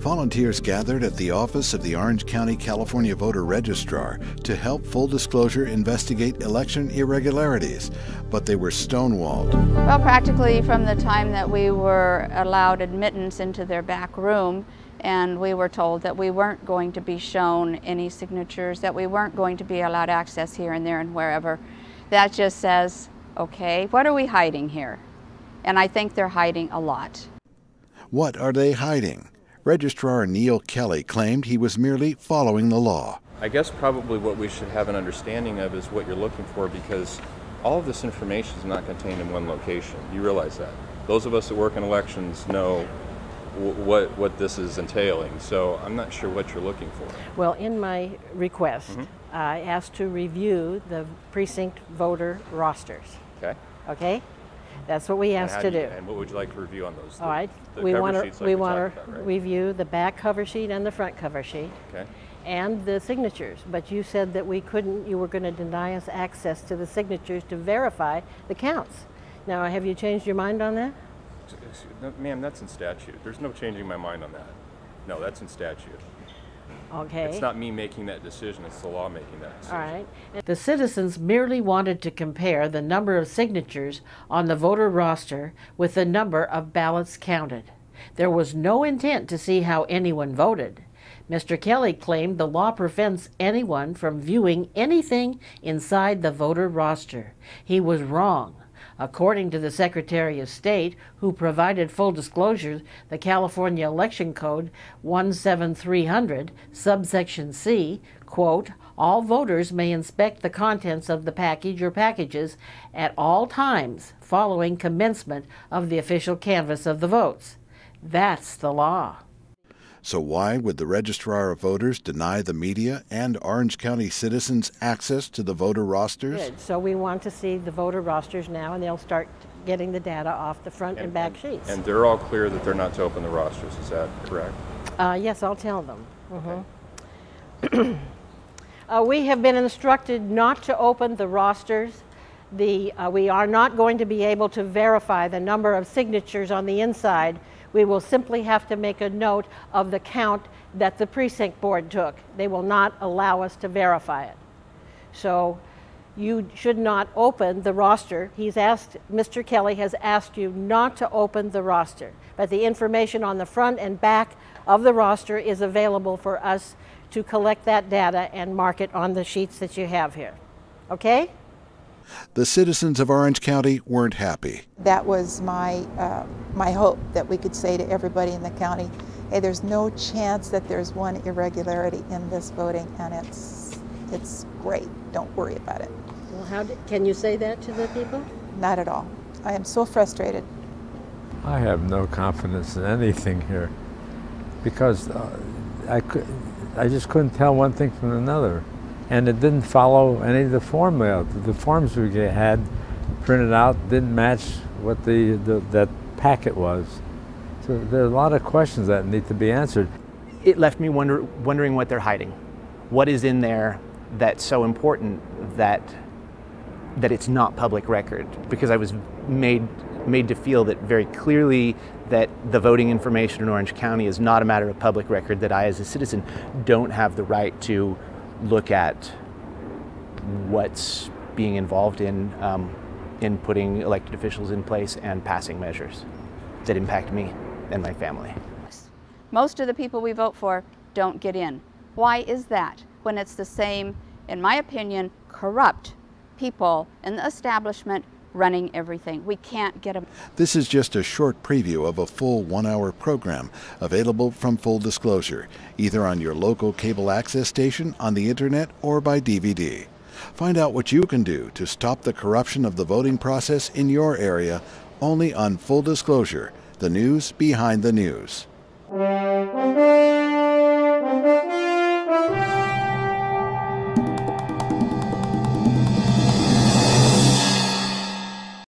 Volunteers gathered at the office of the Orange County, California Voter Registrar to help full disclosure investigate election irregularities, but they were stonewalled. Well, practically from the time that we were allowed admittance into their back room, and we were told that we weren't going to be shown any signatures, that we weren't going to be allowed access here and there and wherever. That just says, okay, what are we hiding here? And I think they're hiding a lot. What are they hiding? Registrar Neal Kelly claimed he was merely following the law. I guess probably what we should have an understanding of is what you're looking for, because all of this information is not contained in one location. You realize that. Those of us that work in elections know what this is entailing, so I'm not sure what you're looking for. Well, in my request, I asked to review the precinct voter rosters. Okay. Okay? That's what we asked to do. And what would you like to review on those? All right. We want to review the back cover sheet and the front cover sheet. Okay. And the signatures. But you said that we couldn't, you were going to deny us access to the signatures to verify the counts. Now, have you changed your mind on that? No, ma'am, that's in statute. There's no changing my mind on that. No, that's in statute. Okay. It's not me making that decision, it's the law making that decision. All right. The citizens merely wanted to compare the number of signatures on the voter roster with the number of ballots counted. There was no intent to see how anyone voted. Mr. Kelly claimed the law prevents anyone from viewing anything inside the voter roster. He was wrong. According to the Secretary of State, who provided full disclosure, the California Election Code 17300, subsection C, quote, all voters may inspect the contents of the package or packages at all times following commencement of the official canvass of the votes. That's the law. So why would the Registrar of Voters deny the media and Orange County citizens access to the voter rosters? Good. So we want to see the voter rosters now, and they'll start getting the data off the front and back sheets. And they're all clear that they're not to open the rosters, is that correct? Yes, I'll tell them. Okay. We have been instructed not to open the rosters. We are not going to be able to verify the number of signatures on the inside. We will simply have to make a note of the count that the precinct board took. They will not allow us to verify it. So you should not open the roster. Mr. Kelly has asked you not to open the roster, but the information on the front and back of the roster is available for us to collect that data and mark it on the sheets that you have here. Okay? The citizens of Orange County weren't happy. That was my hope, that we could say to everybody in the county, hey, there's no chance that there's one irregularity in this voting, and it's great. Don't worry about it. Well, can you say that to the people? Not at all. I am so frustrated. I have no confidence in anything here because I just couldn't tell one thing from another. And it didn't follow any of the formula. The forms we had printed out didn't match what that packet was. So there are a lot of questions that need to be answered. It left me wondering what they're hiding. What is in there that's so important that it's not public record? Because I was made to feel that very clearly that the voting information in Orange County is not a matter of public record, that I as a citizen don't have the right to look at what's being involved in putting elected officials in place and passing measures that impact me and my family. Most of the people we vote for don't get in. Why is that? When it's the same, in my opinion, corrupt people in the establishment running everything. We can't get them. This is just a short preview of a full 1-hour program available from Full Disclosure, either on your local cable access station, on the internet, or by DVD. Find out what you can do to stop the corruption of the voting process in your area only on Full Disclosure, the news behind the news.